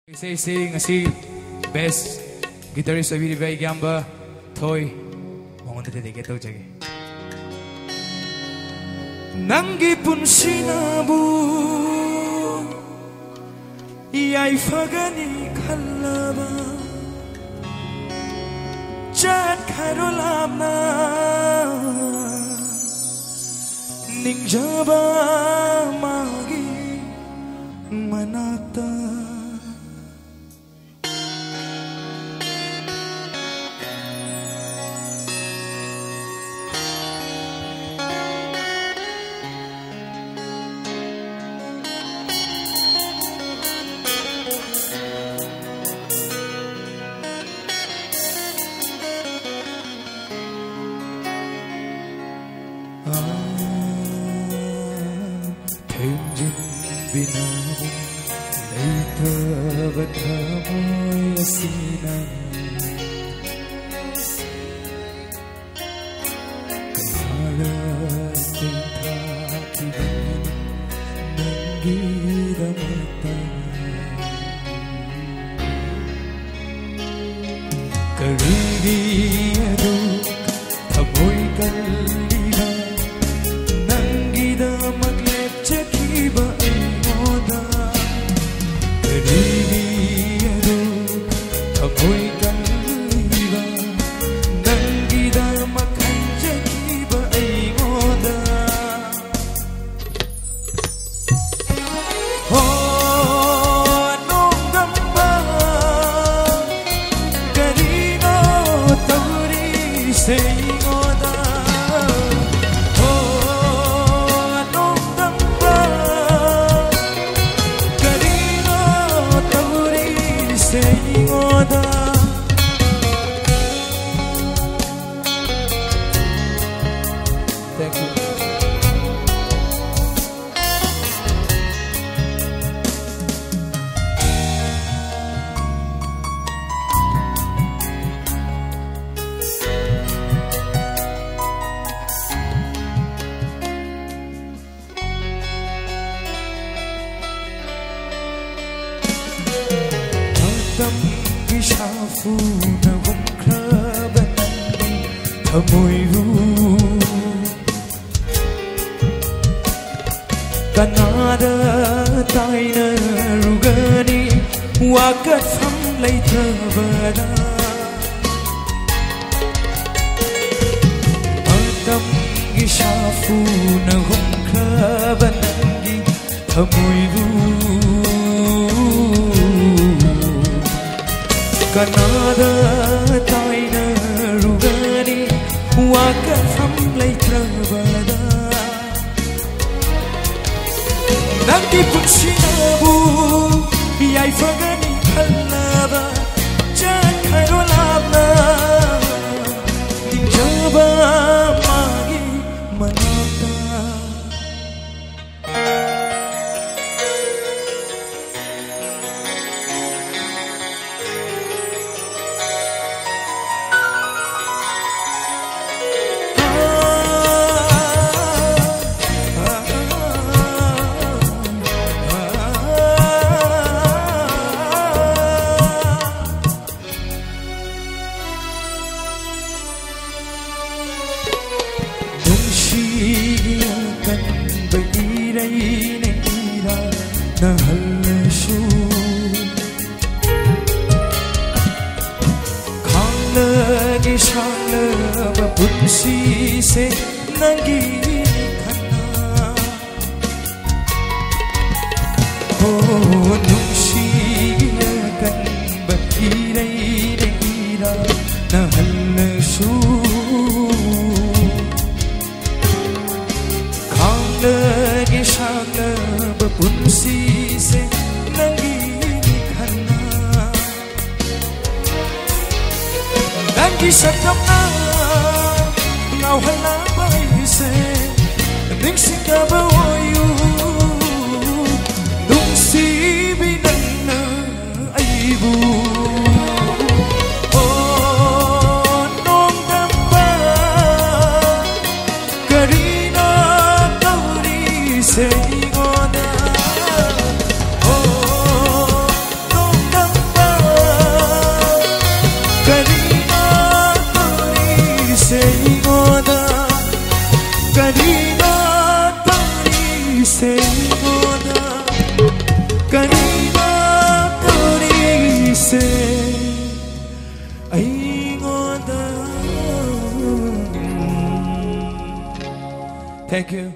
Say ngasi best guitarist oibiriba Igamba Thoi mongonda dedicate tawjage. Nangi punsinabu yaifagani khallaba chat kharolama ningjaba magi manata. Penjin binamu leita batamoy asinang kahalan tinta kiban nanggiramatan karigi aduk tamoy kalina nanggida maglep chakiba moda karigi aduk tamoy kalina nanggida makhan chakiba moda ho nongamba karino tauri sei moda Thank you. Tamgi shafu na gumkraban tamoyru kanada taina rugani wakat fam leithabada tamgi shafu na gumkraban tamoyru kanada taina rugani wakat fam leithabada nangi punsinabu yaifagani khallaba chat kharolama ningjaba magi manata. Kan bairai neira na halshu khangla ge shangla ba punsi se nangi khana ho nungshi kan bairai neira na halshu lagi shagla bapunsi se nangi khana nangi sakapna ngau hala bai se ning singa bawayu dung si binanna aibu say goda oh no 이곳아 까리가 떠리세 이곳아 까리가 떠리세 이곳아 Thank you.